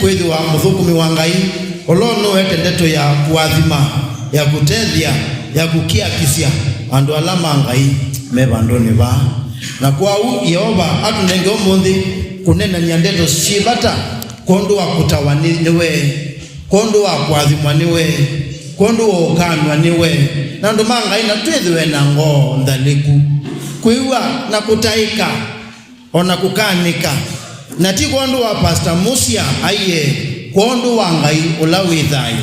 kwithwa muthukumi wa Ngai olono wete ndeto ya kuathima ya kutethia ya kukiakisia andu alama Ngai me bandoni ba na kwa Yehova atunenge umuthi kunena nyandeto cibata kondu wa kutawani niwe kondu wa kuathimwa niwe kondu wa ukanwa niwe na ndu Ngai na twithiwe na ngo ndaliku kuiwa na kutaika ona kukanika na ti kondu wa Pastor Musia aiye kondu wa Ngai ulawithai.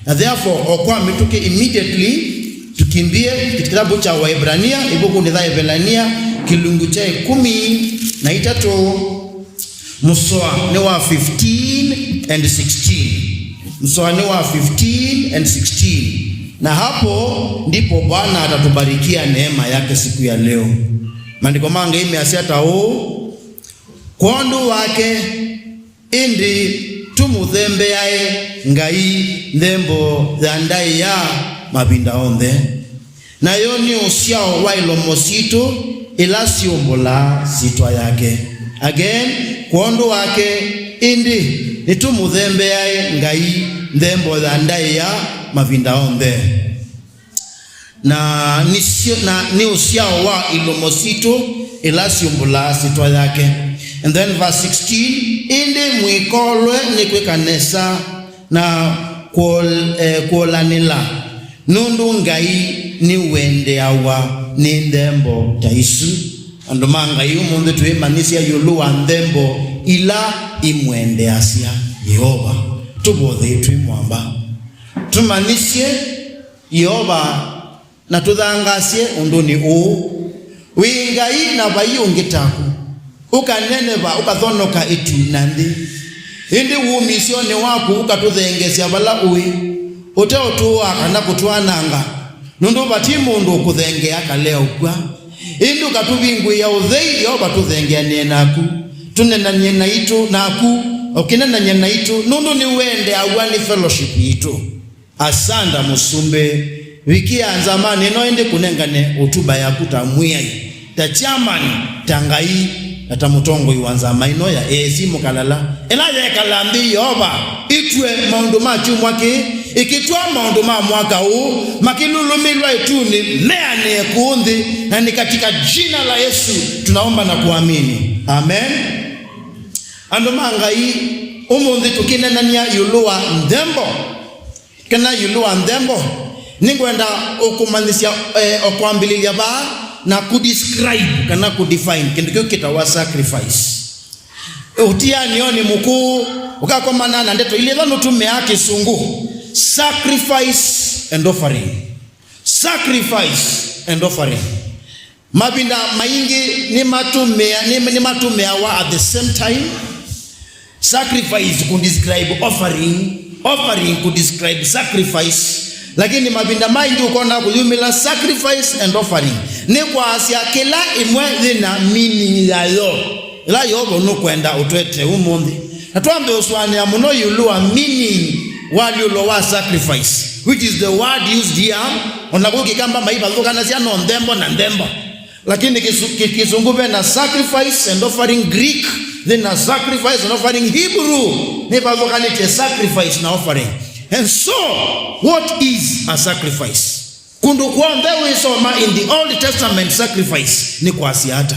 Na therefore okwa mituke immediately tukimbie kitabu cha Waebrania ibuku ni Waebrania kilungu cha 13 msoa ni wa 15 and 16 msoa ni wa 15 and 16 na hapo ndipo Bwana atatubarikia neema yake siku ya leo. Maandiko mangi imeasiata kondu wake indi tumuthembeae Ngai ndembo ya ndai ya mabinda onthe na yo ni usiao wa ilomosito ila siombola sitwa yake. Again, kondu wake indi nitumuthembeae Ngai ndembo ya ndai ya mabinda onthe na ni usiao wa ilomosito ila siombola sitwa yake. And then verse 16, indi mwikolwe ni kwekanesa na kuolanila nundu Ngai ni wende awa ni ndembo taisu anduma Ngai umundu tuimanisia yuluwa ndembo ila imwende asia Yehova tubothe twimwamba tumanisie Yehova na tuthangasie unduni wingai na vai ungitaku ukaneneva ukathonoka itu nandi indi umisio ni waku ukatuthengesia bala uwi uteotuwa kana kutwananga nundu bati mundu kuthengea kalea ukwa indi ukatubingu ya uthei yo batuthengea ni naku tunenanye na itu naku ukinenanye na itu nundu ni wende awani fellowship itu. Asanda musumbe wiki anzamani no indi kunengane utuba ya kutamwiai ta chairman tangai ata mutongo iwanza maino ya simu kalala ela ya kalambi Yehova itwe maundu machu mwake ikitwa maundu ma mwaka huu makilulumilwa ituni meane kuundi na ni katika jina la Yesu tunaomba na kuamini amen. Anduma Ngai umundi tukinenania yuluwa ndembo kana yuluwa ndembo ningwenda okumanisia okwambililia ba na kudescribe kana kudefine kindu kitawa sacrifice utia nioni mkuu ukakomana na ndeto ile dhano tume yake sungu sacrifice and offering mabinda maingi ni matumea wa at the same time. Sacrifice could describe offering could describe sacrifice lakini mabinda maingi ukona kuyumila sacrifice and offering ni kwa asia kila imwe dhina meaning ya yo ila yobo nukwenda utwete umundi natuambe uswani ya muno yuluwa meaning waliulowa sacrifice which is the word used here onakuki kamba maiba lukana siya no ndembo na ndembo lakini kisungube na sacrifice and offering Greek then a sacrifice and offering Hebrew nipa lukanite sacrifice na offering. And so, what is a sacrifice? Kundu kwambe wisoma in the Old Testament sacrifice ni kwa siata.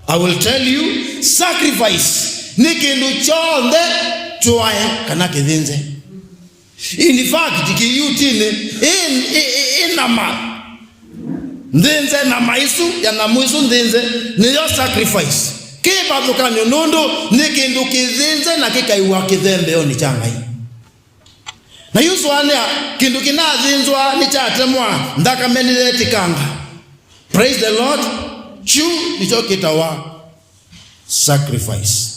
I will tell you, sacrifice ni kindu chonde tuwae kanake dhinze. In fact, kiyutine inama dhinze na maisu ya namuisu dhinze ni yo sacrifice. Kipa thukanyo nundu ni kindu kidhinze na kikaiwa kithembe yo ni changai. Na yusu wania kindu kinathinzwa ni chatemwa ndaka menileti kanga. Praise the Lord. Chu nicho kitawa sacrifice.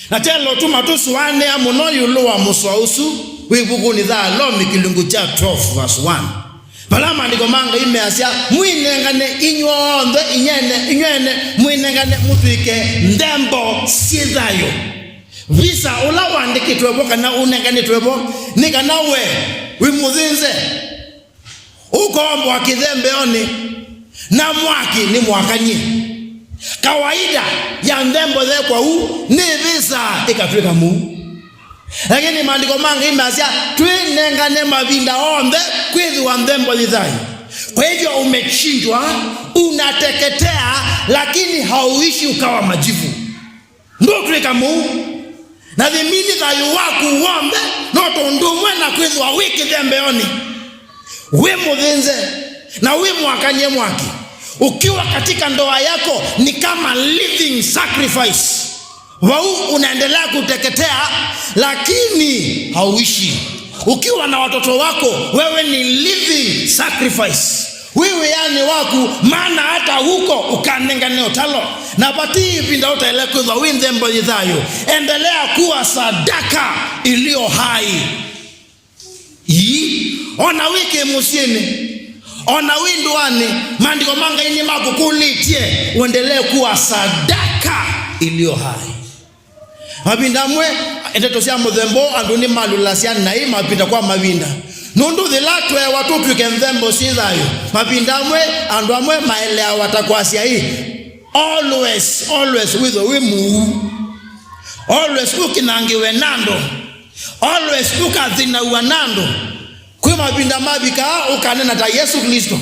Na telo tumatusu wania muno yuluwa muswa usu wibuku ni dha lomi kilungu cha 12 verse 1. Palama ndiko manga imeasia muinengane inyonde inyene muinengane mutuike ndembo sidayo. Visa ula wandiki tuwebo kana unengani tuwebo nika nawe wimudhinze uko mwakithembe oni na mwaki ni mwakanyi kawaida ya ndembo dhe kwa ni visa ikafika mu Lakini maandiko mangi imeasia twinengane mavinda onde kwithiwa nthembo thithayo. Kwa hivyo umechinjwa, unateketea, lakini hauishi ukawa majivu. Ndo tuweka Mungu na thimini thayo waku wombe no tondumwe na kwithiwa wiki thembeoni. We muthinze na we mwakanye mwaki. Ukiwa katika ndoa yako ni kama living sacrifice. Wau unaendelea kuteketea lakini hauishi. Ukiwa na watoto wako wewe ni living sacrifice. Wewe yani waku maana hata huko ukanengane utalo. Na pati pinda utaelekwa za windembo yithayo. Endelea kuwa sadaka iliyo hai. Ona wiki musieni. Ona winduani. Maandiko manga ini makukulitie. Uendelee kuwa sadaka iliyo hai. Mabinda mwe endetosia muthembo anduni malulasia na hii mabinda kwa mabinda. Nundu thilatwe watutu kemthembo sithayo. Mabinda mwe andu amwe maelea watakwasia hii. Always with we move. Always ukinangiwe nando. Always ukathina uanando. Kwa mabinda mabika ukanena ta Yesu Kristo.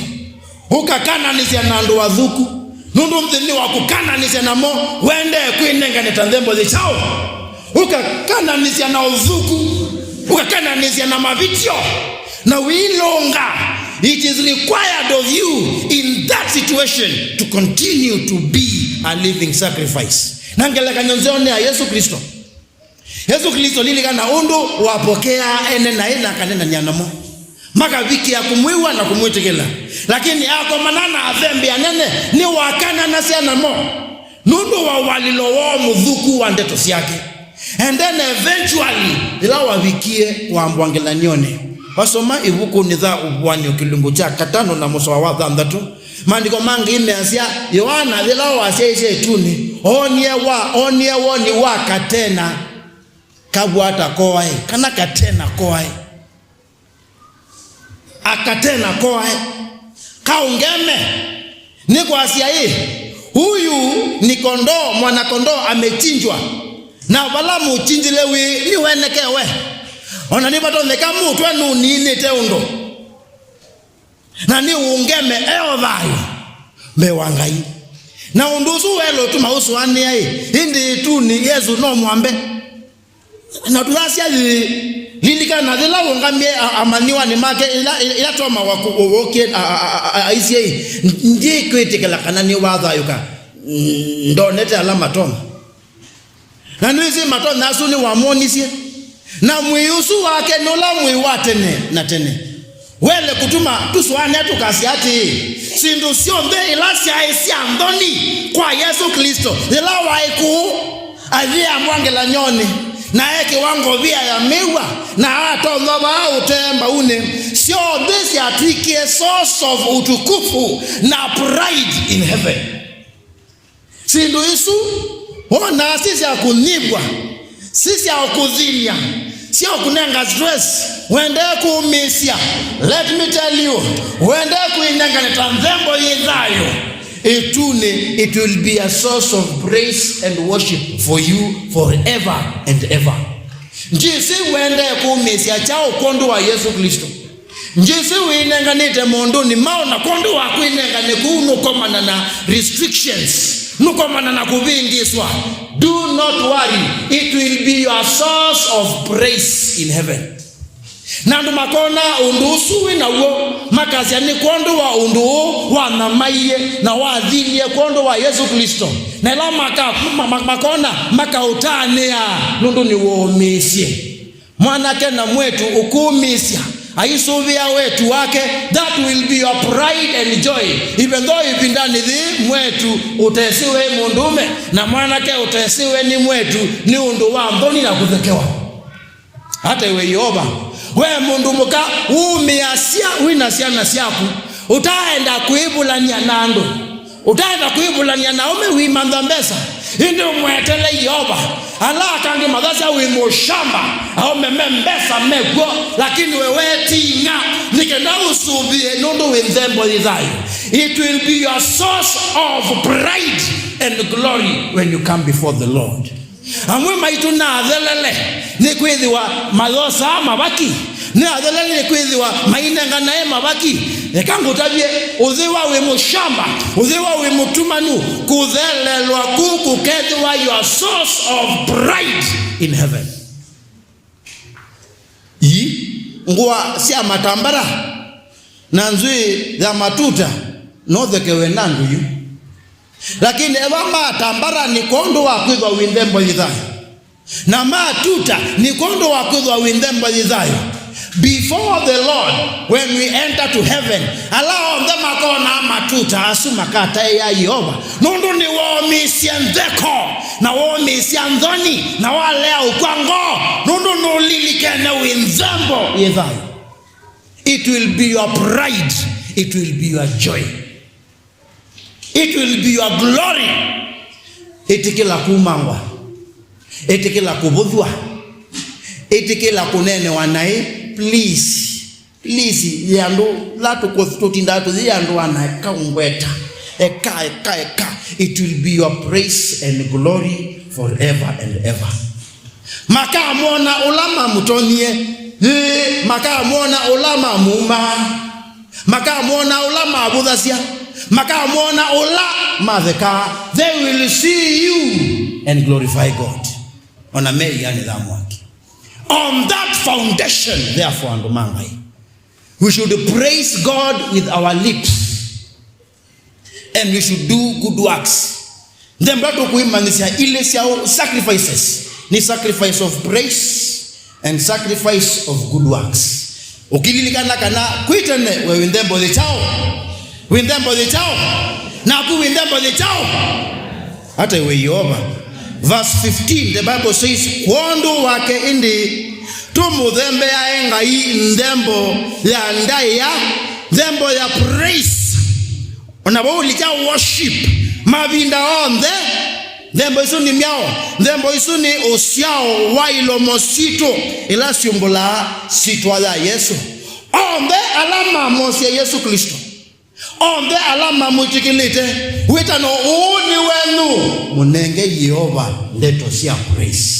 Ukakananisia nando wathuku. Nundu mthini wakukananisia namo wende kwinengane tanthembo thichao. Ukakananisia na uthuku. Ukakananisia na mavitio. Na wilonga. It is required of you in that situation to continue to be a living sacrifice. Nangeleka nyonzeone ya Yesu Kristo. Yesu Kristo lilikana undu wapokea ene na ina kanena nyanamo. Maka wiki ya kumwiwa na kumwitikila. Lakini ako manana athembi ya nene ni wakana nasia namo. Nundu wa walilowo mudhuku wa ndeto siyake. And then eventually ila wawikie wa mbwangela nyone. Wasoma ibuku nitha ubwani ukilungu cha katano na muso wa wathandatu. Maandiko mangi imeasia Yohana ila wasese tuni. Onye woni wa katena. Kabwata koae. Kana katena koae. Akatena koae. Kaungeme. Niko asia hii. Huyu ni kondoo, mwana kondoo amechinjwa. Na wala muchinjilewi ni wenekewe. Ona ni bato neka mutu enu nini teundo. Na ni ungeme eodhayo. Mewangai. Na undusu welo tu mausu wani ya hii. Hindi tu ni Yesu no mwambe. Na tuzasia lilika na dhila ungamie amaniwa ni make ila toma wakuwoke aisi ya hii. Ndi kritikala kanani wadhayo ka. Ndo nete alama toma. Na nuisi mato nasu ni wamonisi. Na mwiyusu wake nola mwiwatene na tene. Wele kutuma tusuwane tukasi hati. Sindu sionde ilasi haisi andoni kwa Yesu Kristo. Ila waiku adhia mwangela nyoni. Na eke wango via ya miwa. Na hata unaba utemba une. Sionde si atikie source of utukufu na pride in heaven. Sindu isu ona sisi ya kunibwa. Sisi ya ukudhinia. Sio kunenga stress. Wende kuumisia. Let me tell you. Wende kuinenga netanthembo yithayo. It will be a source of praise and worship for you forever and ever. Njisi wende kuumisia chao kondo wa Yesu Kristo. Njisi uinenga nite mondo ni mao na kondo wa kuinenga nekunu komana na restrictions. Nukomana na kuvingiswa. Do not worry. It will be your source of praise in heaven. Nandu makona undusuwi na uo. Makazi ya ni kondo wa undu wa namaiye na wa dhilie kondo wa Yesu Kristo. Na ila makona makautania nundu ni uo umisye. Mwanake na mwetu ukumisya. Aisuvia wetu wake. That will be your pride and joy. Even though ipindani thi mwetu utesiwe mundume. Na mwanake utesiwe ni mwetu ni undu wa mboni na kuthekewa. Hata iwe Yehova. We mundu muka umiasia winasia na siaku. Utaenda kuibulania nando. Utaenda kuibulania naume wimandambesa. Indi umwetele Yehova. Allah kangi madhasa wimoshamba. Au memembesa megwo. Lakini wewe tinga. Nikenda usubie nundu windhembo yithayo. It will be your source of pride and glory when you come before the Lord. amwe maitu na athelele ni kwithiwa mathosa mabaki ni athelele ni kwithiwa mainenga nae mabaki ekangutabie uthiwa wi mushamba uthiwa wi mutumanu kuthelelwa kuku kethiwa your source of pride in heaven. Ngwa sia matambara na nzui ya matuta no thekewe nandu yu lakini ewa matambara ni kondo wa kwithwa windembo yithayo na matuta ni kondo wa kwithwa windembo yithayo. Before the Lord, when we enter to heaven, allow them akona matuta asuma kata ya Yehova nundu ni womisia ndeko na womisia ndhoni na walea ukwango nundu nulilikene windembo yithayo. It will be your pride, it will be your joy, it will be your glory. Itikila kumangwa, itikila kubuthwa, itikila kunene wanai. Please yando latu kostutinda to yando wana kaungweta eka. It will be your praise and glory forever and ever. Maka muona ulama mutonie, maka muona ulama muma, maka muona ulama abudhasia, maka muona ulama theka. They will see you and glorify God. Ona mei yani dhamu waki. On that foundation, therefore, we should praise God with our lips and we should do good works. Then sacrifices, ni sacrifice of praise and sacrifice of good works. Ukililikana kana kuitene we windembo the chao na ku windembo the chao hata we Yehova. Verse 15, the Bible says, Kwondo wake indi tumudhembe ya engai ndembo ya ndaya ndembo ya praise. Onabo ulika worship mavinda onde ndembo isu ni miao ndembo isu ni osiao wailo mosito ila siumbola sitwa ya Yesu. Onde alama mosi ya Yesu Kristo. Onde alama muchikilite wita no uni wenu munenge Yehova leto siya praise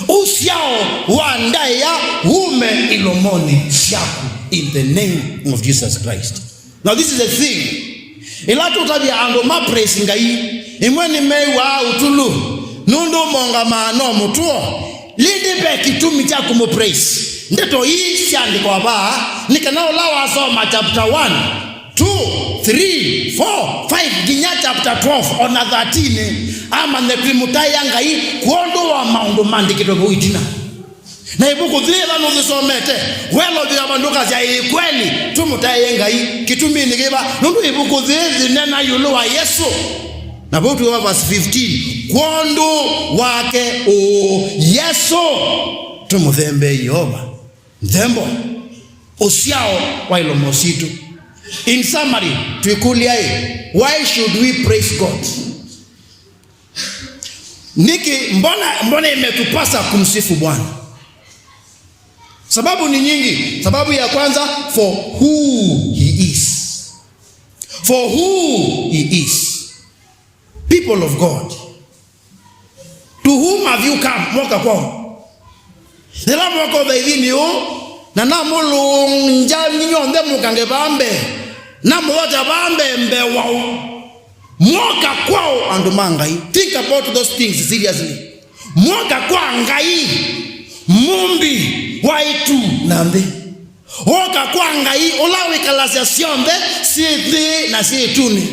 usiao wandaya ume ilomoni siyaku in the name of Jesus Christ. Now this is the thing ilatu tabia ando ma praise ngai imweni mewa utulu nundu monga maano mutuo lidipe kitumi chaku mu praise ndeto hii siandikwa ba nikanao lawa soma chapter 1 2, 3, 4, 5 ginya chapter 12 ona 13 ama neprimutai ngai kuondo wa maundu mandikito buitina na ibuku thira no zisomete welo bila banduka za kweli tumutai ngai kitumi nigiba nundu ibuku thizi nena yulu wa Yesu na botu wa verse 15 kuondo wake o Yesu tumuthembe Yehova ndembo usiao wa ilomositu. In summary, why should we praise God? Niki mbona imetupasa kumsifu Bwana? Sababu ni nyingi. Sababu ya kwanza, for who he is. For who he is. People of God, to whom have you come? Mwaka kwao. Nila mwaka dhaidhini na namulunja ninyonde mukange bambe namuwaja bambe mbewao mwaka kwao andumangai. Think about those things seriously. Mwaka kwa ngai mumbi waitu nambe mwaka kwa ngai olawe kalasia sionde sithi na sietuni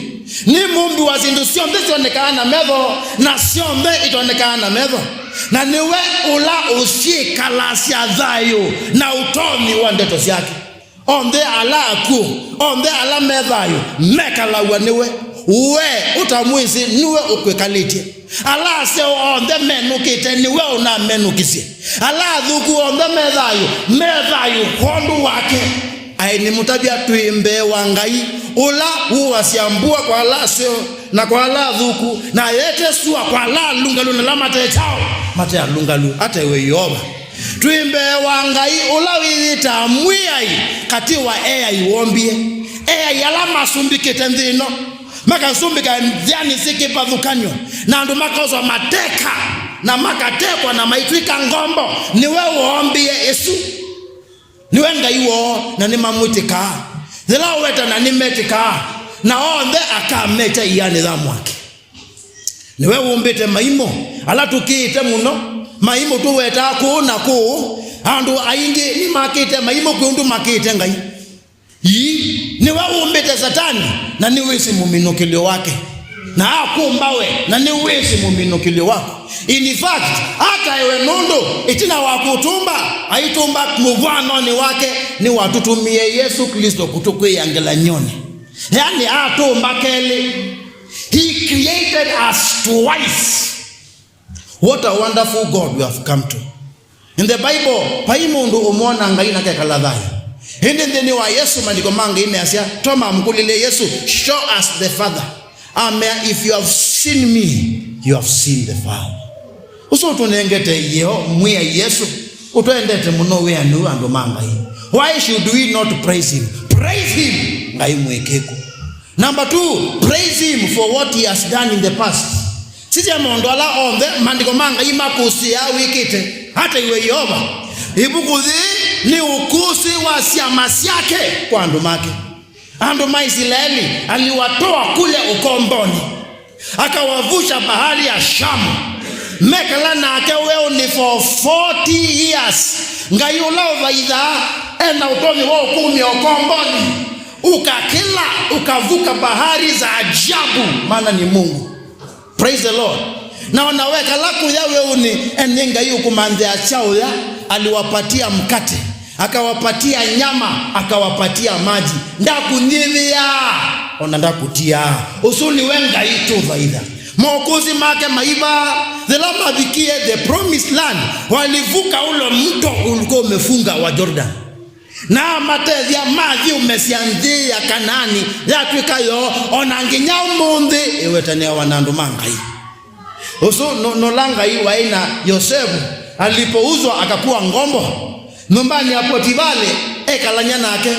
ni mumbi wazindu sionde sionekana na medho na sionde itonekana na medho na niwe ula usi kalasia dhayo na utomi wa ndeto yake onde ala aku onde ala medhayo mekala waniwe we utamwizi niwe ukwekalite ala se onde menukite niwe una menukisi ala dhuku onde medhayo kondu wake aini mutabia tuimbe wangai ula uwasiambua kwa ala seo na kwa ala dhuku na yete suwa kwa ala lungalu na lamate chao mate lungalu ata iwe Yehova tuimbe wangai ula wita mwiyai katiwa eya iwombie eya yalama sumbike tendino maka sumbika ndiani siki padhukanyo na ndo maka ozo mateka na makatekwa na maitwika ngombo niwe uombie Yesu niwe ngaiwo na nimamutika thila weta na nimetika na onthe akamecha iyani tha mwake niwe umbite maimo ala tukiite muno maimo tuweta ku na ku andu aingi ni makite maimo kundu makite ngai niwe umbite Satani na niwisi muminukilio wake na akumbawe na niwisi muminukilio wako. In fact hata ewe nundu itina wakutumba aitumba muvano ni wake ni watutumie Yesu Kristo kutukwe angela nyoni yani atumba keli. He created us twice. What a wonderful God we have come to. In the Bible paimundu umona ngai na kekaladhai hindi ndini wa Yesu maliko manga imeasia toma mkulile Yesu show us the Father. Amen. If you have seen me you have seen the Father. Uso tunengete yeo mwe Yesu utoendete muno we anu ando manga hii. Why should we not praise him? Praise him ngai mwekeko. Number 2, praise him for what he has done in the past. Sisi amondola onde mandiko manga imakusi ya wikite hata iwe Yehova ibukuzi ni ukusi wa siamasi yake kwa andumake. Anduma Israeli aliwatoa kule ukomboni akawavusha bahari ya Shamu mekala na akeweo ni for 40 years ngayula vaidha ena utomi wao 10 ukomboni ukakila ukavuka bahari za ajabu maana ni Mungu. Praise the Lord. Na wanaweka laku yawe uni enyenga yu kumanzea chao ya aliwapatia mkate akawapatia nyama akawapatia maji ndakunivia ona ndakutia usuli wenga itu vaidha mokuzi make maiba zelama vikie the promised land walivuka ulo mto ulikuwa umefunga wa Jordan na matezia maji umesianzia Kanani yatwikayo onanginya umundi iwetania wanandu mangai usu no langa hii waina Yosefu alipouzwa akakuwa ngombo nyumbani ya Potifari ekalanya nake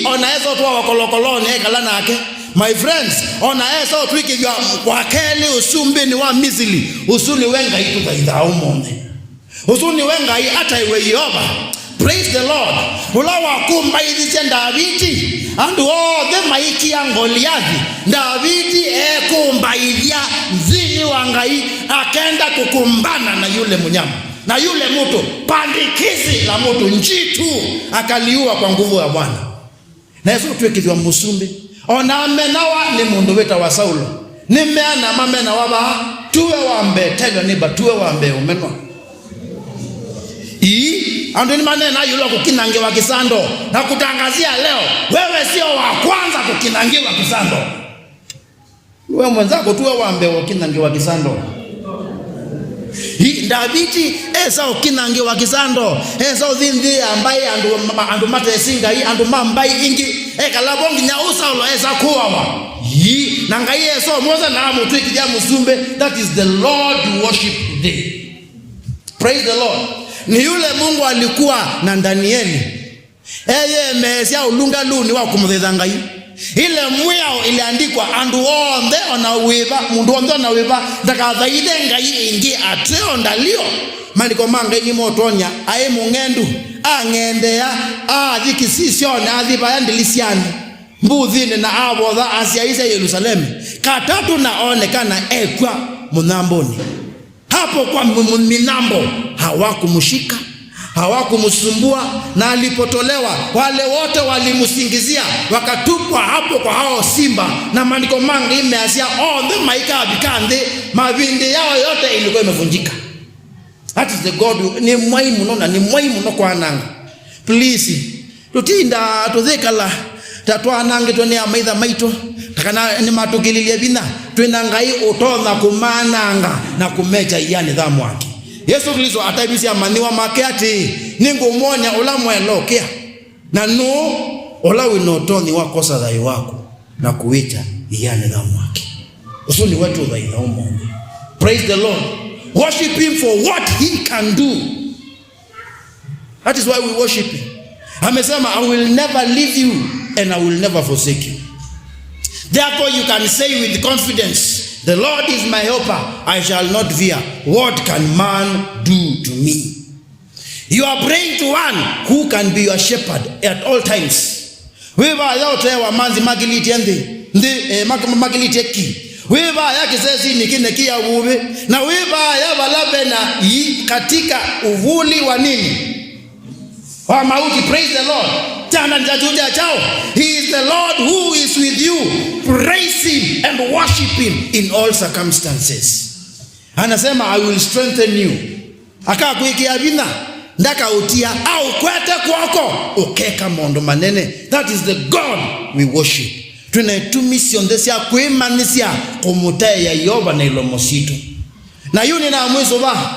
onaezo tuwa wakolokoloni ekalana nake. My friends onaezo twikijwa kwa keli usumbini wa Misili usuni wenga itu dhaidha umonde usuni wenga hii hata iwe Yehova. Praise the Lord. Ulawa kumba idiche Davidi andu the maiki ya Goliathi Davidi kumba idia zini wangai akenda kukumbana na yule mnyama na yule mtu pandikizi la mtu njitu akaliua kwa nguvu ya Bwana. Na Yesu tuwekizwa musumbi ona amenawa ni mundu weta wa Saulo nimeana mamena waba tuwe wambe tega niba tuwe wambe umenwa ando ni manena yulo kukinangiwa kisando na kutangazia leo wewe sio wa kwanza kukinangiwa kisando. Wewe mwenzako tuwe wambe ukinangiwa kisando. Davidi esa ukinangiwa kisando esa udhindi ambaye andu mate singa hii andu mambai ingi kalabongi nyausa ulo esa kuwawa na ngai eso moza na mutu ikija musumbe. That is the Lord you worship today. Praise the Lord. Ni yule Mungu alikuwa na Danieli mesia ulunga luni wa kumudhidha ngai ile mwao iliandikwa andu onde onawiva mundu onde onawiva ndakathaide ngai ingi ateo ndalio maliko manga ni motonya ae mungendu angendea thikisisione athiba ndilisiani mbuthini na abotha asiaisa Yerusalemu katatu naonekana ekwa munamboni hapo kwa minambo hawakumshika hawakumsumbua na alipotolewa wale wote walimusingizia wakatupwa hapo kwa hao simba na maandiko manga imeasia the maika bikande mavindi yao yote ilikuwa imevunjika. That is the God. Ni mwaimu nona ni mwaimu no kwa nanga. Please tutinda tuthekala tatwa nange tone amaitha maito takana ni matugililia bina twina ngai utona kumananga na kumecha yani thamu wake. Yesu Kristo ataibisia maniwa make ati ningu mwonya ula mwelokia na no ula winotoni wakosa dhai wako na kuita yani thamu wake usuni wetu dhai na umo. Praise the Lord. Worship him for what he can do. That is why we worship him. Amesema I will never leave you and I will never forsake you. Therefore you can say with confidence The Lord is my helper, I shall not fear. What can man do to me? You are praying to one who can be your shepherd at all times. Wewa yote wa manzi magiliti ndi magiliti eki. Wewa ya kisesi nikine ya uwe. Na wewa ya walabena yi katika uvuli wa nini? Wa mauti, praise the Lord. He is the Lord who is with you. Praise him and worship him in all circumstances. Anasema, I will strengthen you. Aka kuikia vina ndaka utia au kwete kwako ukeka mondo manene. That is the God we worship. Tunaitumisi ondesia kuimanisia kumutae ya Yoba na ilomosito. Na yuni na mwiso ba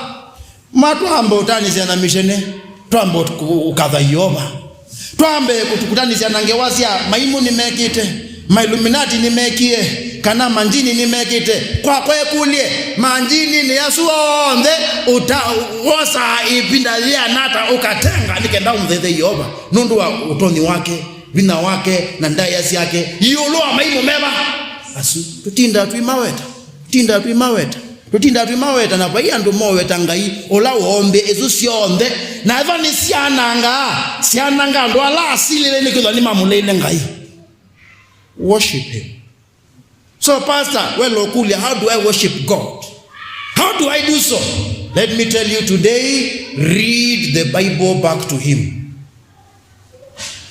matu amba utanisia na mishene tuamba ukadha Yoba. Tuambe kutukutanisia nangewazia maimu ni mekite, mailuminati ni mekie, kana manjini ni mekite. Kwa kwe kulie, manjini ni yasuwa onde, wosa ipinda lia nata ukatenga, nikenda umdheze Yoba. Nundu wa utoni wake, vina wake, nandayasi yake, yuluwa maimu meba. Asu, tutinda tuimaweta na pai andu moweta ngai ola ombe ezu sionde na eva ni siananga ndo ala asilile ni kidwa ni mamulele ngai. Worship him. So pastor, well okulia, how do I worship God? How do I do so? Let me tell you today, read the Bible back to him.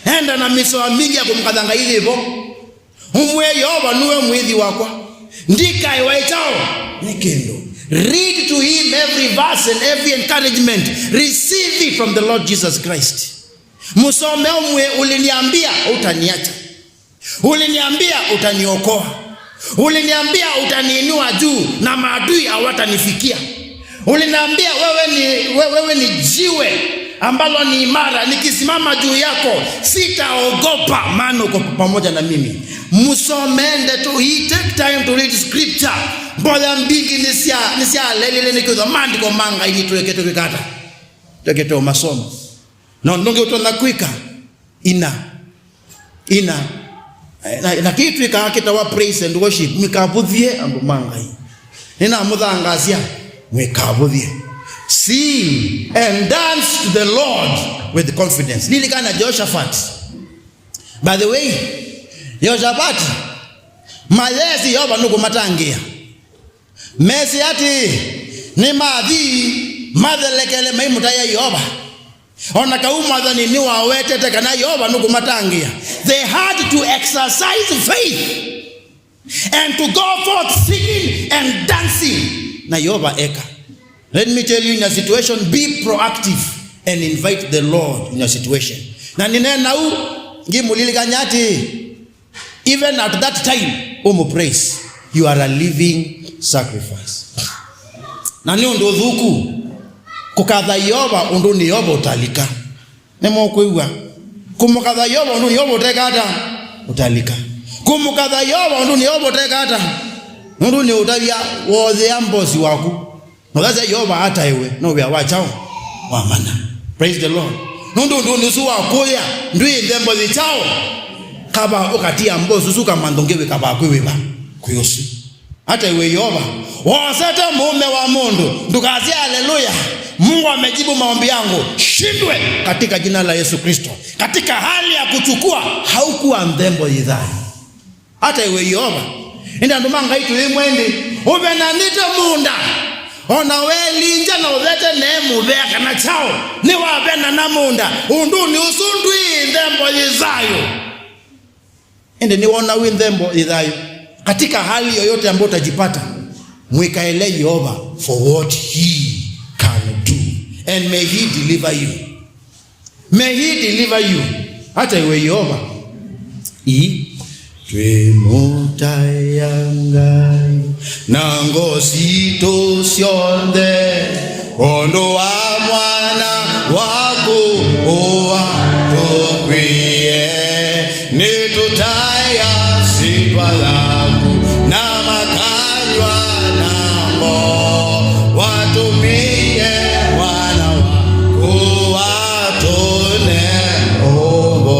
Enda na miso mingi ya kumkadanga hivyo. Umwe Yoba nuwe mwithi wakwa. Ndika iwaitao nikendo. Read to him every verse and every encouragement. Receive it from the Lord Jesus Christ. Musome umwe, uliniambia utaniacha. Uliniambia utaniokoa. Uliniambia utaniinua juu na maadui hawatanifikia. Uliniambia wewe ni jiwe ambalo ni imara, nikisimama juu yako sitaogopa, maana uko pamoja na mimi. Musomende to he take time to read scripture. Bola mbingi nisia lelele nikizo mandiko manga ini tuweketo kikata. Tuweketo masomo. Na ndonge utona kwika. Ina. Na kitu ikakita wa praise and worship. Mikabudhie ambu manga ini. Nina mudhangazia. Mikabudhie. Sing and dance to the Lord with confidence. Nilikana Jehoshaphat. By the way, Jehoshaphat malezi Yoba nuku matangia. Mesi ati ni madhi madhelekele maimutaya Yoba. Onaka umadhani ni wawete teka na Yoba nuku matangia. They had to exercise faith and to go forth singing and dancing. Na Yoba eka. Let me tell you, in your situation, be proactive and invite the Lord in your situation. Na ninena u ngimulilika nyati. Even at that time, praise, you are a living sacrifice. Na ni ndo dhuku kukadha Yoba undu ni Yoba utalika. Nemo kuiwa kumukadha Yoba undu ni Yoba utekata utalika. Kumukadha Yoba undu ni Yoba utekata undu ni utalia woze ambosi waku. Nogaza Yoba hata iwe no we wachao wa mana. Praise the Lord. Nundu nusuwa koya ndui ndembo zichao kaba okatia mbozu suka mandongewe kaba kwewa kuyosu. Hata iwe Yoba waseta mume wa mundu ndukazia haleluya, Mungu amejibu maombi yangu, shindwe katika jina la Yesu Kristo. Katika hali ya kuchukua haukuwa ndembo idhani. Hata iwe Yoba enda ndumanga itu imwendi ube na nita munda ona weli nja na uvete nemu veka na chao ni wabena na munda undu ni usundui ndembo izayo. Ende ni wana windembo idhayo. Katika hali yoyote ambayo utajipata, mwikaele Yoba for what he can do. And may he deliver you. May he deliver you. Hata iwe Yoba. Twemutayangai nangosito sionde ondo wa mwana wako owa tokwie nitutaya sitwa laku na makanywa namo watumie wana wako watone ogo.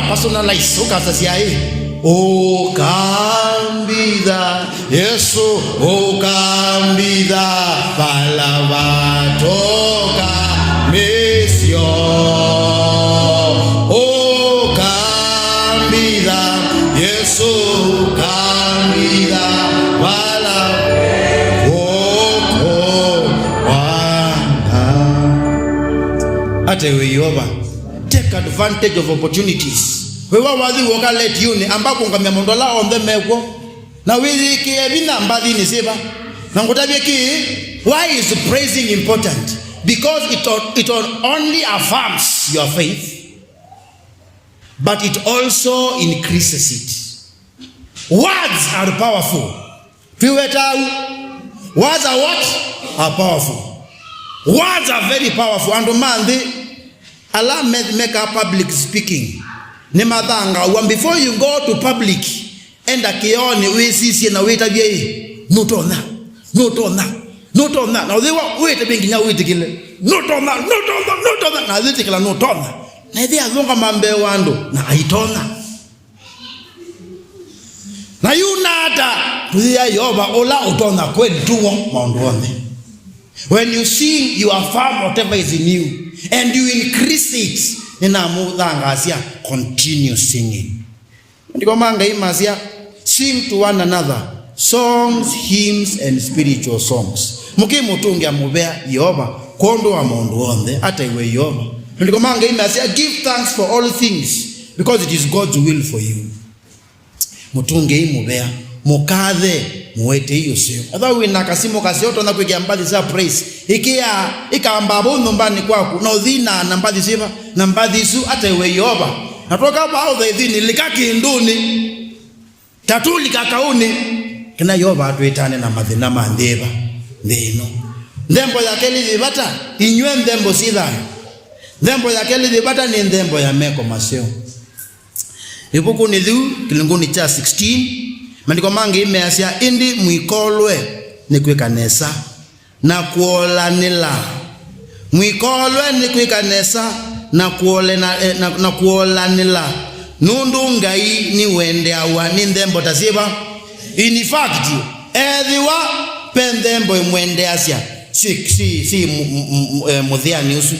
uka personalize uka sasia ukambidha Yesu ukambidha palava toka misio ukambidha Yesu ukambidha palava ate weyoba. Take advantage of opportunities. Wewa wazi woka let you ne ambako ngamya mondola on the meko na wili ki ebina mbadi ni seba na ngotabye ki. Why is praising important? Because it only affirms your faith, but it also increases it. Words are powerful. Words are what? Are powerful. Words are very powerful. And man, Allah make a public speaking. Before you go to public, and akione wesisi na weta bie notona. Now they wait being nya wait kile. Notona. Na ziti kila notona. Na idea zonga mambe wando na aitona. Na yunata tuya yoba ola utona kweli tuwo maondone. When you sing, you affirm whatever is in you, and you increase it. Continue singing. Sing to one another songs, hymns, and spiritual songs. Give thanks for all things, because it is God's will for you. Mukadhe muwete hiyo sio adha wina kasimo kasioto na kuigia mbadi za praise ikia ikambabo nyumbani kwako na udhina na mbadi siva na mbadi su hata iwe yoba natoka bao the dhini likaki nduni tatuli kakauni kina yoba atuitane na madhina mandeba ndeno ndembo ya keli vibata inywe ndembo sida ndembo ya keli vibata ni ndembo ya meko maseo ibuku ni dhu kilunguni cha 16. Mandiko mangi imeasia indi mwikolwe ni kwikanesa na kuolanila. Mwikolwe ni kwikanesa na kuolanila. Nundu ngai ni wende awa ni ndembo tasiba. In fact, edhiwa pendembo mwende asia. Si muthia niusu.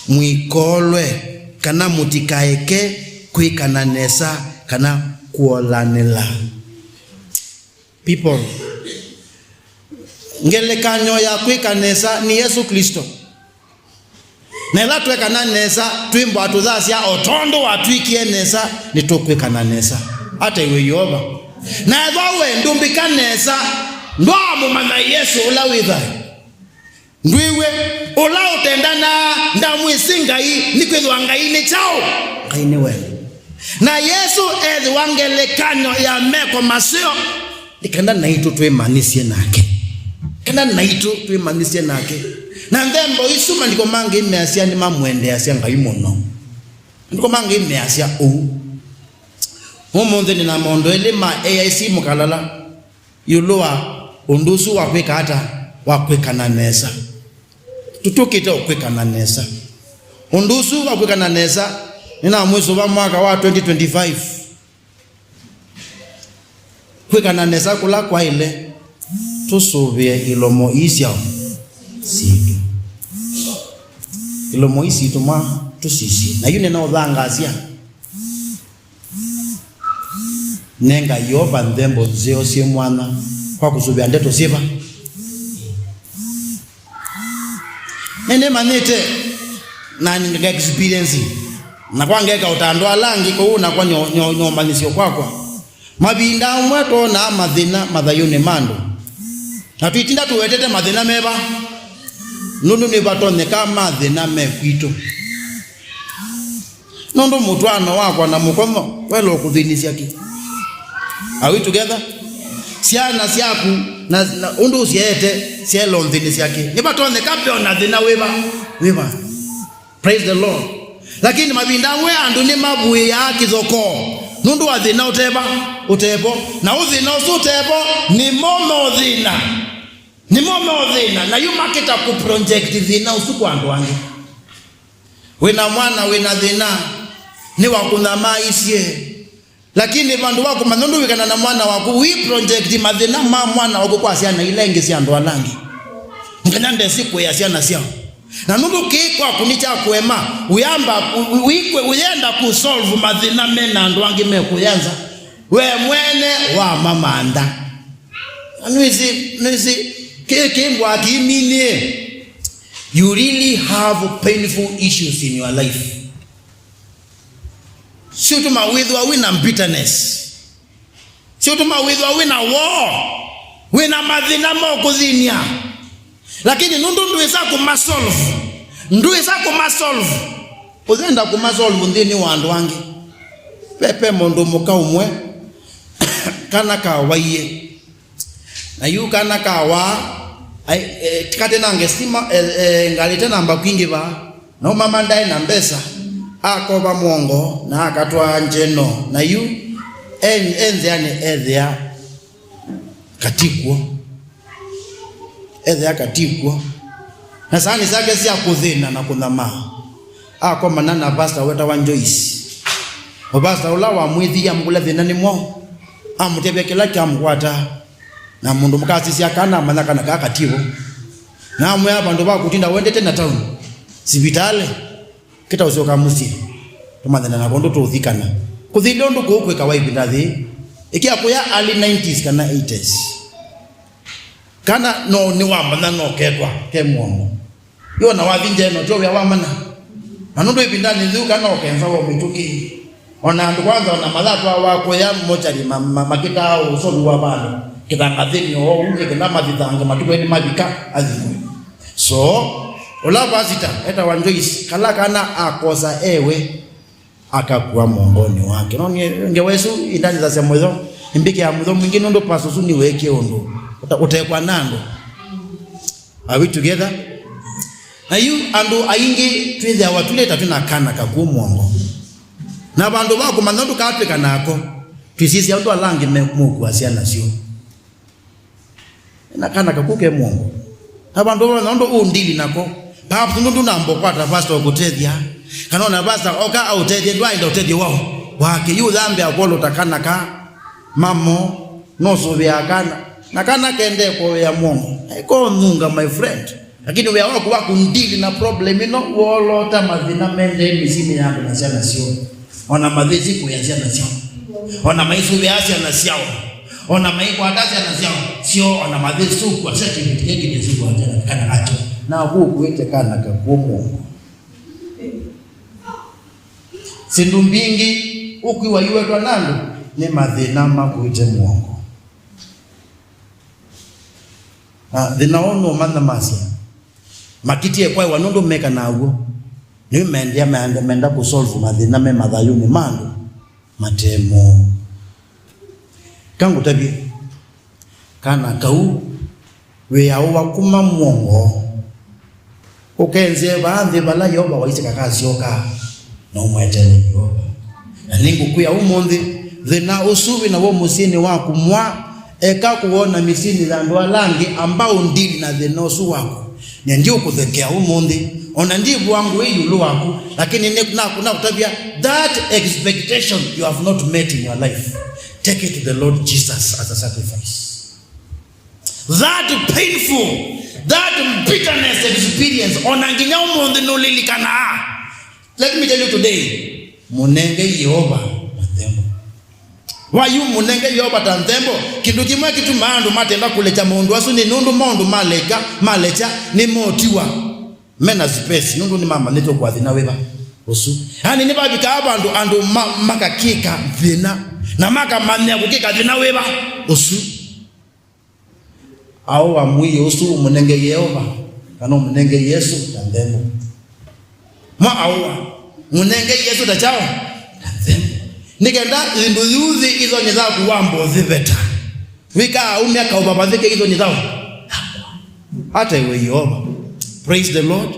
Mwikolwe kana mutikaeke kwikananesa kana kuolanela. People, ngelekanyo ya kwikanesa ni Yesu Kristo. Nela twekananesa twimbo atudhasia otondo watwikienesa ni tukwikananesa. Hata iwe yoba. Na evawe ndumbikanesa ndwa mumana Yesu ulawitha. Ndwiwe ula utendana ndamwisinga hii nikwithwa ngai ni chao. Ngai ni wewe. Na Yesu edhi wangelekanyo ya meko masio nikanda naitu tuimanisie nake. Kanda naitu tuimanisie nake. Na ndembo isu mandiko mangi imeasia ni mamwende asia ngai muno. Ndiko mangi imeasia Humonde ni na mondo elema AIC mukalala yulua undusu wakweka hata wakweka na nesa. Tutukite wakweka na nesa. Undusu wakweka na nesa. Nina mwiso wa mwaka wa 2025 kweka na nesa kula kwa ile tusubie ilomo isi au situ ilomo isi tuma tusisi na yune na udhangazia nenga yoba ndembo zeo si mwana kwa kusubia ndeto sipa nene manete na ninga experience na kwa ngeka utandwa langi ko una kwa nyombanisio kwako mabinda mweto na madhina madhayone mando na tuitinda tuwetete madhina meba nundu ni batone kama madhina mekwito nondo mutwano wako na mukono welo kudhinisia ki. Are we together? Siana siaku na undu siete sielo mdhinisia ki. Ni batone kapyo na dhina weba. Praise the Lord. Lakini mabinda mwe andu ni mabuye ya kizoko nundu wa dhina utebo na udhina utebo ni momo dhina na yu maketa ku project dhina usuku andu wangu wena mwana wena dhina ni wakunamaisie lakini bandu wako manundu wikana na mwana wako we project mathina ma mwana wako kwa siana ilenge sia ndo alangi nganyande siku ya siana sia na nundu kikwa kunicha kwema uyamba wikwe uyenda ku solve mathina mena ndo angi mekuyanza we mwene wa mamanda Nisi kekengwa kimine. You really have painful issues in your life. Sio tu mawidhi wina bitterness. Sio tu mawidhi wina war. Wina madhina mokuzinia. Lakini nundu isako masolve. Ndu isako masolve. Uzenda kumasolve ndini wandu wangi. Pepe mondo muka umwe. Kana kawaye. Na yu kana kawa kate nange stima ngalite namba kwingi ba no mama ndai na mbesa ako ba mwongo na akatwa njeno na yu enze yani edhia katikwo na sani zake si akudhina na kunama ako manana pastor weta wa Joyce o pastor ula wa mwithi ya mkula dhina ni mwo amutebya kila kyamkwata na mundu mukasi sia kana manaka na kakativo na mwe abantu bakutinda wende tena town sibitale kita usoka musi tumadana na kondo tuthikana kuthilondo kokwe kawaii ndathi ikia kuya early 90s kana 80s kana no ni wamba no ketwa ke muomo yo na wathinje no to ya wamana anondo ibindani thuka no kenza wo mituki ona ndu kwanza ona mathatu wako ya mochari makita usobi wa bana kitangathini o unge kana mathitanga matuko ni mabika azimwe so ola bazita eta wa Joyce kala kana akosa ewe akakuwa mongoni wake no ngewesu indani za semwezo mbiki ya mudho mwingine ndo pasosu ni weke ondo utekwa nando. Are we together? Na yu ando aingi twithe awatule tatuna kana kakumongo na bandu bako manando katweka nako twisisi ando alange muku asiana sio na kana kakuke mongo abantu bano undili nako papo nundu nambo kwata pastor kutethia kanona pastor oka autethia ndwaenda utethia wao wake yu dhambi akolo takana ka mamo noso byakana nakana kende ko ya mongo iko nunga my friend lakini we wako wakundili na problem ino wolota madhina mende misimi yangu na sana sio ona madhizi kuyanzia sio ona maifu biasi na sio ona maiko atazi anazia sio ona madhisu kwa certificate yake ni siku ajana kana acho na hukuete kana kakumo sindu mbingi ukiwa yuetwa nando ni madhina makuite muongo dhinaono manna masia makitie kwa wanondo meka nawo ni menda ku solve madhina me madhayuni mando matemo kangu tabi kana kau we awa kuma mwongo ukenze baadhi bala yoba waisika kazi yoka na umwetele yoba na ningu kuya umondi dhina usubi na wo musini wako mwa eka kuona misini za ndoa langi ambao ndili na dhinosu wako ni ndio kuthekea umondi ona ndibu wangu yulu wako lakini kuna kutabia that expectation you have not met in your life. Take it to the Lord Jesus as a sacrifice. That painful, that bitterness experience, onanginya umonde no lilikana. Let me tell you today, munenge Yehova matembo. Why you munenge Yehova tantembo? Kindu kimwe kitu maandu matenda kulecha mundu asu ni nundu mondu malecha ni motiwa. Mena space nundu ni mama neto kwa dhina weba. Osu. Hani ni babika abandu andu makakika dhina. Na maka manya kukika dhina weba osu awa mwi osu munenge Yehova kana munenge Yesu tandemo ma awa munenge Yesu tachao tandemo nikenda induyuzi izo nyiza kuwambo ziveta wika umyaka ubabadhike izo nyizao hata iwe Yehova. Praise the Lord.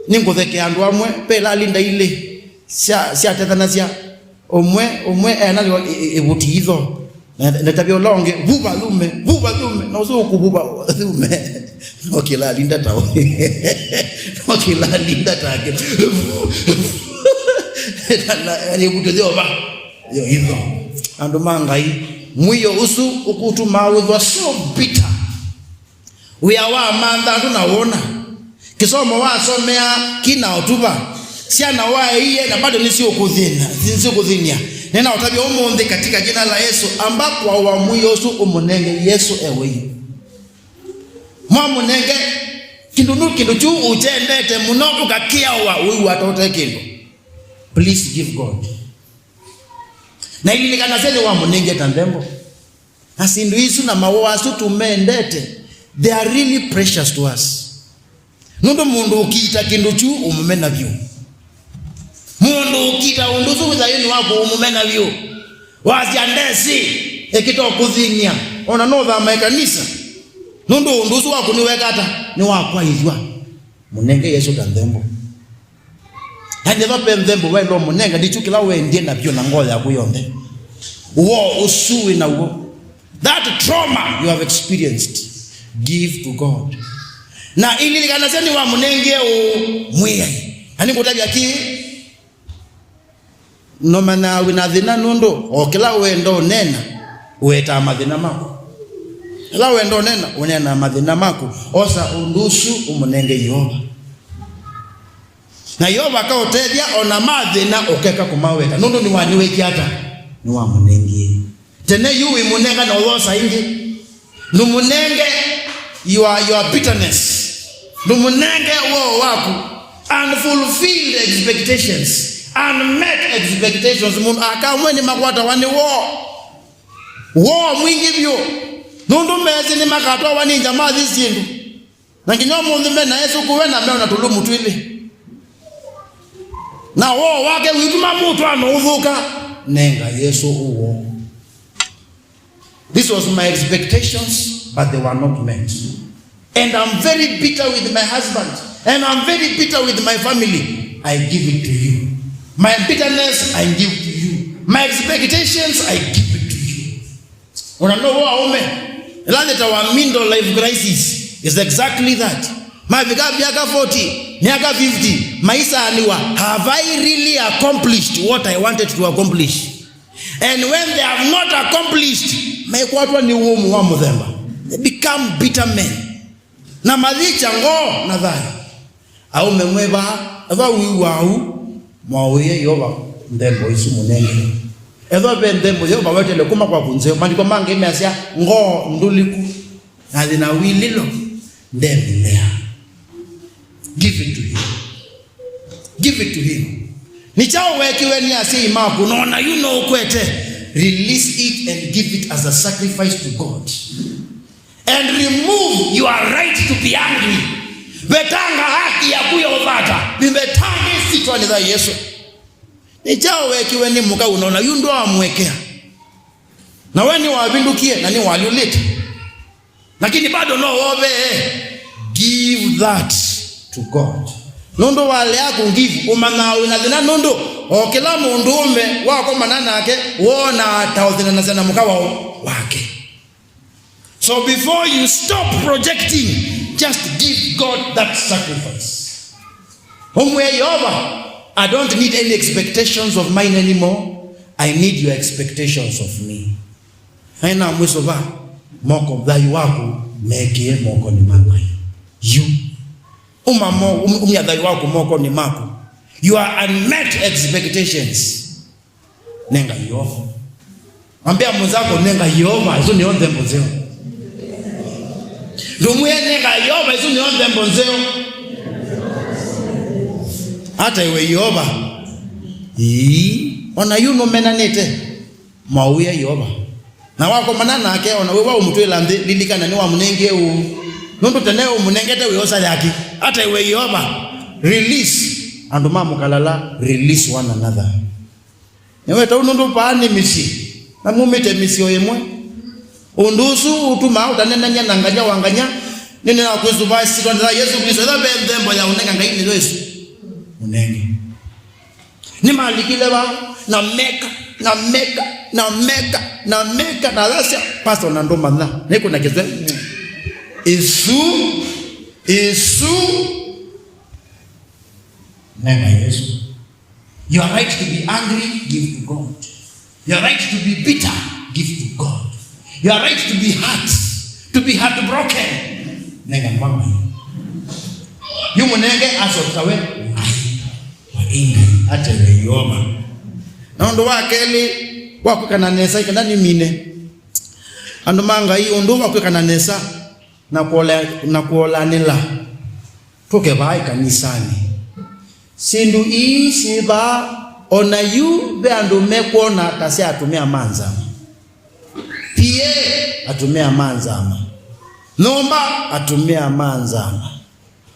Ningotheke andu amwe pela linda ile sia tethana sia omwe enali ebuti hizo na tabia longe vuba lume na uso kububa lume okila linda tawo okila linda take ni kutodio ba yo hivyo ando mangai mwiyo usu ukutuma we so bitter we are manda tunaona kisomo wasomea kina otuba siana iye na bado nisio kudhinia nena utabia umonde katika jina la Yesu ambapo wa mwiyo usu umunenge Yesu ewe mwamunenge kindu chu ujendete muno ukakia wa uyu watoto kindu. Please give God. Na ili nikanasele wa munenge tandembo asindu isu na mawa asu tumendete they are really precious to us. Nundo mundu ukita kindu chu umumena vyo mundu ukita unduzu wizayoni wako umumena vyo waziandesi ekito kudhinia ona nodha maekanisa nundo unduzu wako niwekata ni wakwa hizwa munenge Yesu tandembo hande vape mdembo wendo munenga ndichukila wendie na vyo na ngoya kuyonde uwo usuwi na uwo that trauma you have experienced give to God. Na ili likanaseni wa munenge umwie hani kutabia ki no mana winathina nundo okila wendo nena ueta mathina mako la wendo nena unena mathina mako osa undusu umunenge Yehova na Yehova kaotedia ona mathina okeka kumaweta nundo ni waniwe kiata ni wa munenge tene yuwi munenga na ulosa ingi numunenge your bitterness numunenge wo wako unfulfilled expectations unmet expectations mundu akamweni makwata wani wo mwingi vyo nundu mezi ni makatwa wani jamaa zisindu na kinyo mundu mena Yesu kuwena meona tulumu twili na wo wake wituma mutu anuvuka nenga Yesu uwo. This was my expectations but they were not met. And I'm very bitter with my husband. And I'm very bitter with my family. I give it to you. My bitterness, I give to you. My expectations, I give it to you. When I know what I mean, our middle life crisis is exactly that. My miaka 40, miaka 50, maisa aniwa, have I really accomplished what I wanted to accomplish? And when they have not accomplished, they become bitter men. Na malicha ngo na dhani au memweba ava wiwau mwawe yoba ndembo isu munenge ezo bendembo yoba wetele kuma kwa kunzeo mandiko mange imeasia ngo nduliku na zina wililo ndemlea. Give it to him. Give it to him. Ni chao wekiwe ni asi imaku nona you know kwete release it and give it as a sacrifice to God. And remove your right to be angry. Betanga haki ya kuya uvata. Bimetangi sitwa ni za Yesu. Ni chao wekiwe ni muka unaona yu ndo wa mwekea. Na weni wabindukie na ni waliulite. Lakini bado no obe. Give that to God. Nondo wale yako give. Umanawi na zina nondo. Okila mundu ume wako manana ake. Wona tauzina na zina muka wake. So before you stop projecting, just give God that sacrifice. I don't need any expectations of mine anymore. I need your expectations of me. Haina mwisova moko mdai wako mekie moko ni mama. You umyadai wako moko ni mako. Your unmet expectations. Nenga Yehova. Ambia mwenzako nenga Yehova hizo ni onde mbozeo. Lumwe nenga Yehova hizo ni onde mbozeo. Hata iwe Yehova. Ona yuno menanete mauya Yehova. Na wako manana ake ona wewe umutwela lilikana ni wa munenge u. Nondo teneo munengete weyosa yake. Hata iwe Yehova release anduma mukalala release one another. Ewe ta unondo paani misi. Na mumete misi oyemwe. Undusu utuma utanena nya nanganya wanganya nene na kuzuba sitwa za Yesu Kristo za bendembo ya unenga ngai ni Yesu. Unenge. Ni malikile ba na meka na lasia pastor na ndoma na. Neko na kizwe. Isu nenga Yesu. You are right to be angry, give to God. You are right to be bitter, give to God. You are right to be heartbroken. Nega mama. You munenge asotawe wa ingi atele yoma. Na ndo wakeli wakukana nesa ikandani mine. Ando manga hii ndo wakukana nesa na kuola nila. Toke bai kanisani. Sindu ii siba ona yu be ando mekuona kasi atumia manza. Pie atumia manzama. Nomba atumia manzama.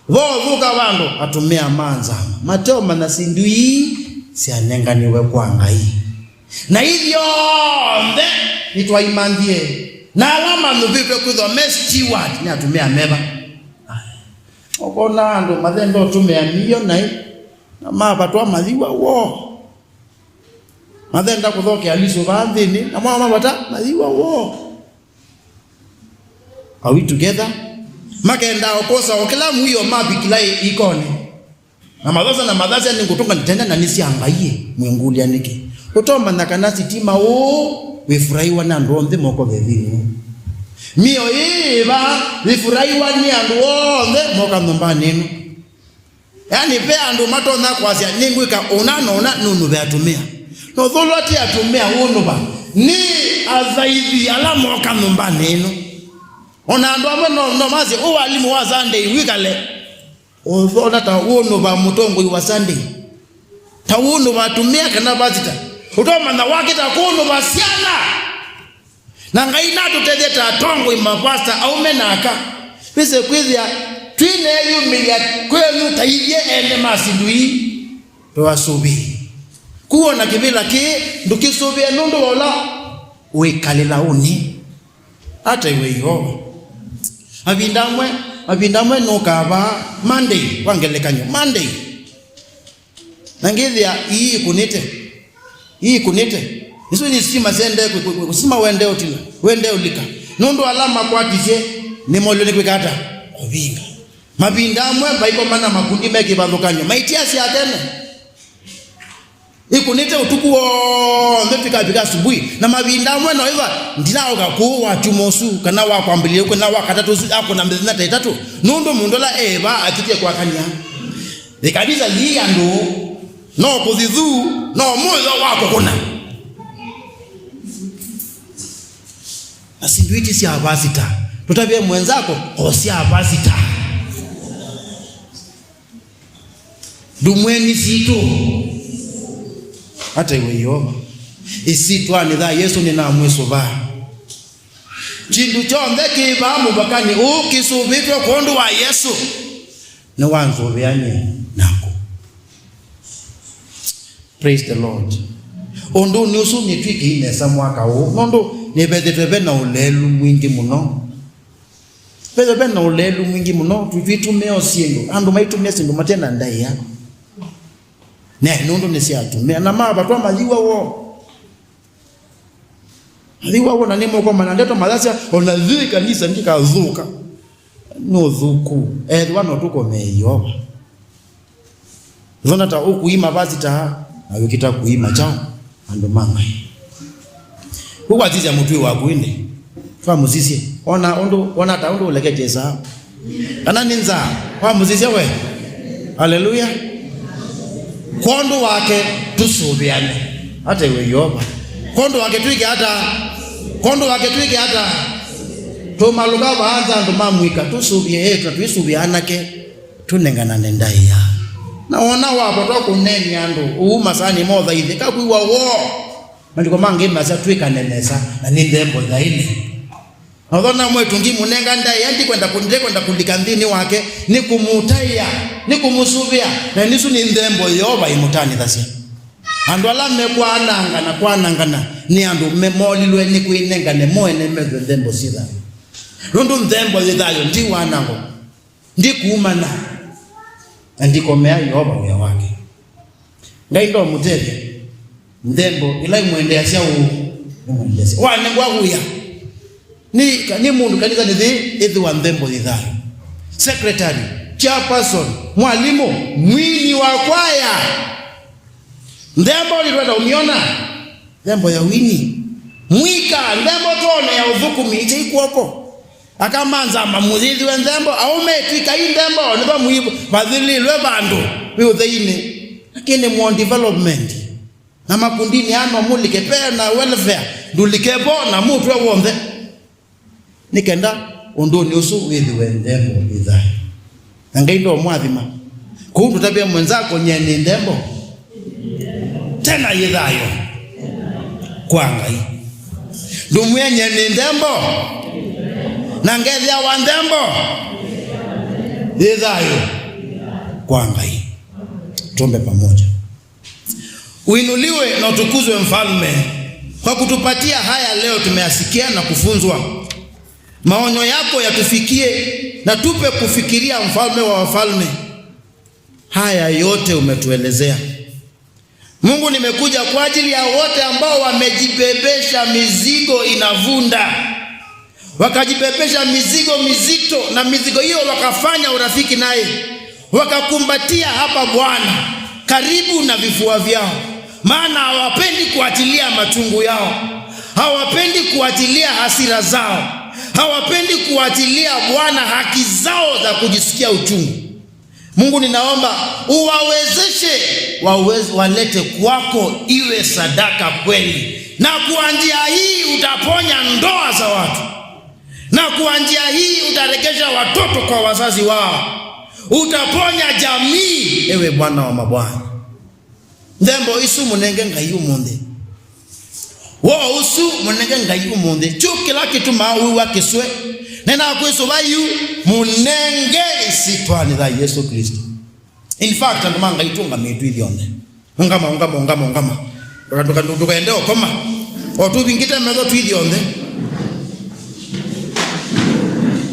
Vuka wando atumia manzama. Mateo manasindui sianenganiwe kwanga hii. Na hivyo mbe nitwa imandie. Na alama nubipe kutho steward ni atumia meba. Okona ando madendo tumia miyo na hii. Na mapatwa maziwa wo. Madenda kuthoke aliso bandini na mama bata maziwa wo. Are we together? Makenda okosa okela muyo mabi kila ikone. Na madhaza ni kutoka nitenda na nisi angaye mwenguli anike. Kutoma na kanasi tima o wefuraiwa na ndonde moko vevini. Mio iba wefuraiwa ni andonde moka nomba neno. Yani pe andu matona kwazia ningwika onanona nunu beatumia. No dholati atumia unuba ni azaidi alamo kanumba neno. Ona ndo amwe no mazi o walimu wa Sunday wikale. O dholata unuba mutongo wa Sunday. Ta unuba tumia kana bazita. Utoma na wakita kuno basiana. Na ngaina tutedeta tongo imapasta au menaka. Pese kwizia twine yumilia kwenu taidye ende masindui. Tuwasubi. Kuona kivila ki ndukisubia nundu wala wekalila uni hata iwe yo abindamwe nokaba Monday wangelekanyo Monday nangithia hii kunite iso ni sima sende kusima wende otila wende ulika nundu alama kwatije ni molyo ni kwikata ovinga mabindamwe baiko mana makundi meki bathukanyo maitiasi atene ikunite utuku ndefika bika asubuhi na mavinda mweno iva ndinao gakuwa tumosu kana wa kwambilie kuna wakatatu ako na mbezina taitatu nundu mundola eva atike kwa kanya ikadiza liya ndo no pozidhu no moyo wako kuna asinduiti si avasita tutabie mwenzako osi avasita dumweni sito hata iwe yoma isitwa ni dha Yesu ni na mweso ba chindu chonde kiba mubakani ukisubitwa kondo wa Yesu ni wanzo byanye nako. Praise the Lord. Ondo ni usu ni twiki inesa mwaka huu nondo ni bedetebe na ulelu mwingi muno bedetebe na ulelu mwingi muno tuvitumeo siendo ando maitumia siendo matena ndai yako ne nondo nesiatumia na maba twa maziwa wo na nimo kwa manandeto malasia onadhi kanisa ndika dhuka no dhuku wano tuko meyo zona ta ukuima basi ta na wikita kuima chao ando manga huwa zizi ya mutui wa kuinde kwa muzisi ona ta ondo leketeza kana ninza kwa muzisi we haleluya kondo wake tusubiane hata iwe yoba kondo wake tuike hata tumaluga baanza ndo mamwika tusubie tuisubiana ke tunengana ndai ya naona wapo to kuneni ando umasani modha hivi kakwiwa wo ndiko mange masa tuika nenesa na nindembo dhaini Nadhona mwetu ngimu nenga ndai yanti kwenda kundika ndini wake ni kumutaya ni kumusubia na nisu ni ndembo yoba imutani thasi andu ala mekwanangana ni andu memolilwe ni kuinenga ne moene mezo ndembo sida rundu ndembo yithayo ndi wanango ndi kuumana andiko mea yoba uya wake ngai ndo mutete ndembo ila imwendea sia wanengwa huya ni mundu kanisa ni wa ndembo yithayo secretary chairperson mwalimu mwini wa kwaya ndembo lirwenda umiona ndembo ya wini mwika ndembo tone ya uvukumi iche ikuoko akamanza mamuzizi we ndembo aume twika hii ndembo niba muibu badhili lwe bandu wiutheine lakini more development na makundini ano mulike pea na welfare ndulikepo na mutu we wonde nikenda unduni usu withiwe ndembo idhai angaindo mwathima kundu tabia mwenzako nyeni ndembo tena yidhayo kwanga hii ndumwe nyeni ndembo na ngethia wa ndembo yidhayo kwanga hii. Tuombe pamoja. Uinuliwe na utukuzwe Mfalme kwa kutupatia haya leo tumeyasikia na kufunzwa. Maonyo yako yatufikie na tupe kufikiria Mfalme wa wafalme. Haya yote umetuelezea. Mungu, nimekuja kwa ajili ya wote ambao wamejibebesha mizigo inavunda. Wakajibebesha mizigo mizito na mizigo hiyo wakafanya urafiki naye. Wakakumbatia hapa Bwana karibu na vifua vyao. Maana hawapendi kuachilia machungu yao. Hawapendi kuachilia hasira zao. Hawapendi kuachilia Bwana haki zao za kujisikia uchungu. Mungu, ninaomba uwawezeshe walete kwako iwe sadaka kweli. Na kwa njia hii utaponya ndoa za watu. Na kwa njia hii utarejesha watoto kwa wazazi wao. Utaponya jamii, ewe Bwana wa mabwana. Ndembo isu munenge ngai umunde. Wo usu munenge ngai umunde. Chukila kitu mawi wa kiswe. Nena kweso bayu munenge isitwani za Yesu Kristo. In fact ndumanga itunga metu idionde. Ungama. Tukaendeo koma. Otu bingita mezo tu idionde.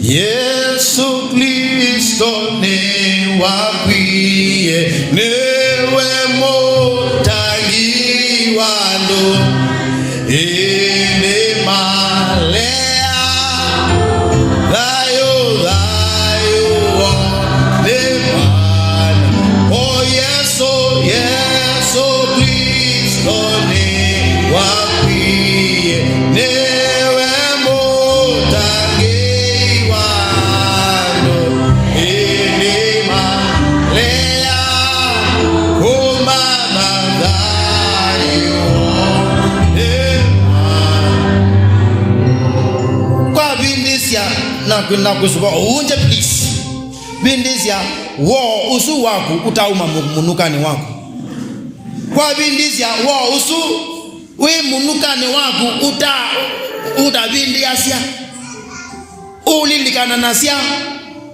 Yesu Kristo ne wakwiye newe motangi wando ene malea dayo demana oh Yesu Kristo ne wakwiye newe motangi na kusuba unje please bindizia wo usu wako utauma munukani wako kwa bindizia wo usu we munukani wako utabindiasia ulilikana nasia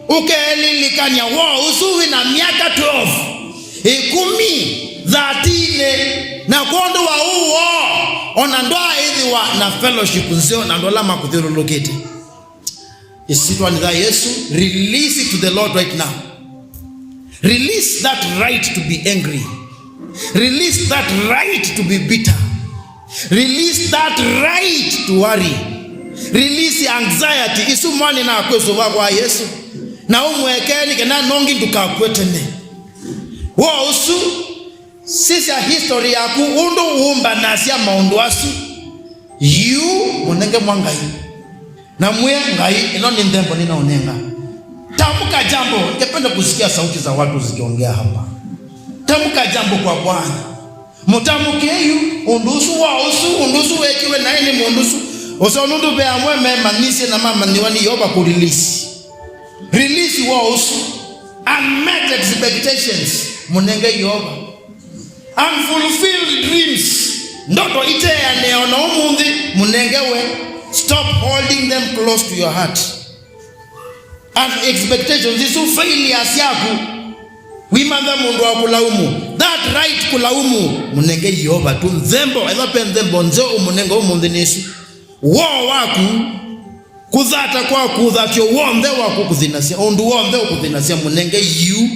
ukelilikania wo usu we na miaka 12 13 na kondo wa uo onandoa hizi wa na fellowship nzio na ndola makudhiro lokete. Isitwani za Yesu, release it to the Lord right now. Release that right to be angry. Release that right to be bitter. Release that right to worry. Release anxiety. Isu mwani na kweso wa Yesu. Na umwekeni kena nongi tukakwetene. Wa usu sisi ya history yaku undu uumba nasia maundu asu. You munenge mwangai. Na mwe ngai ino ni ndembo ninaonenga. Tamka jambo, ningependa kusikia sauti za watu zikiongea hapa. Tamka jambo kwa Bwana. Mutamuke yu undusu wa usu undusu wekiwe na ini mundusu. Oso nundu be amwe mema nisi na mama niwani yoba ku release. Release wa usu. Unmet expectations munenge yoba. Unfulfilled dreams. Ndoto ite ya neona umundi munengewe. Stop holding them close to your heart. And expectations isu failures yaku wimanda mundu wa kulaumu. That right kulaumu munenge yoba tu nzembo ezape nzembo nzo umunenge umundi nisu wo waku kuzata kwa kuzatyo wonde waku kuzinasia ondu wonde kuzinasia munenge yu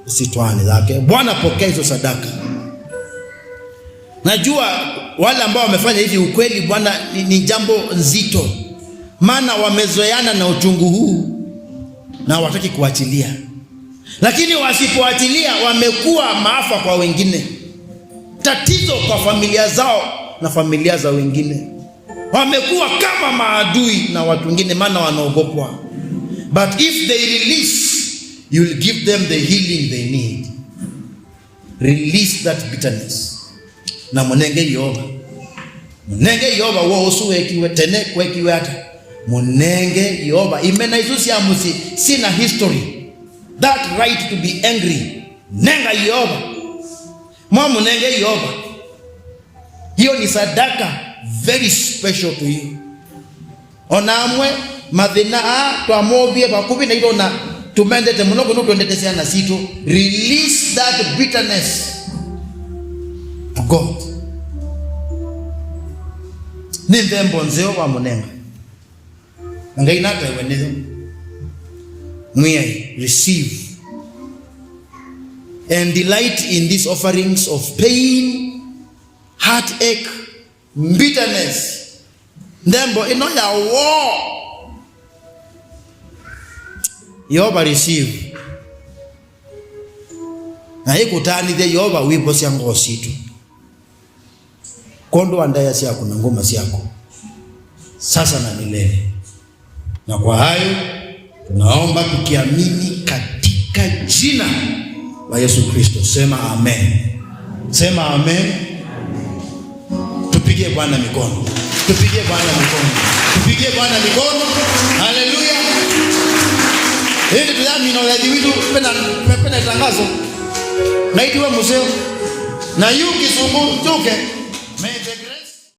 sitwani zake. Bwana pokea hizo sadaka. Najua wale ambao wamefanya hivi ukweli Bwana ni jambo nzito. Maana wamezoeana na uchungu huu na hawataki kuachilia. Lakini wasipoachilia wamekuwa maafa kwa wengine. tatizo kwa familia zao na familia za wengine. Wamekuwa kama maadui na watu wengine, maana wanaogopwa. But if they release, you will give them the healing they need. Release that bitterness. Na munenge Yehova. Munenge Yehova wo osuwekiwe tene kwekiwe hata. Munenge Yehova. Imena isusi ya musi sina history. That right to be angry. Nenga Yehova. Munenge Yehova. Hiyo ni sadaka very special to you. Onamwe madhina twamobie bakubi na ilo na tumendete mnogo no tuendete na sito. Release that bitterness to God. Ni ndembo nzeo wa munenga. Ngai nata wenezo. Mwe receive and delight in these offerings of pain, heartache, bitterness. Ndembo ino ya war. Yehova receive. Na hiku tani de Yehova wipo siyango situ. Kondo andaya siyako na ngoma siyako. Sasa na milele. Na kwa hayo tunaomba tukiamini katika jina la Yesu Kristo. Sema amen. Sema amen. Tupigie Bwana mikono. Tupigie Bwana mikono. Tupigie Bwana mikono. Haleluya. Hili tuyami na ulaji widu pena tangazo. Na itiwa museo. Na yu kisungu tuke.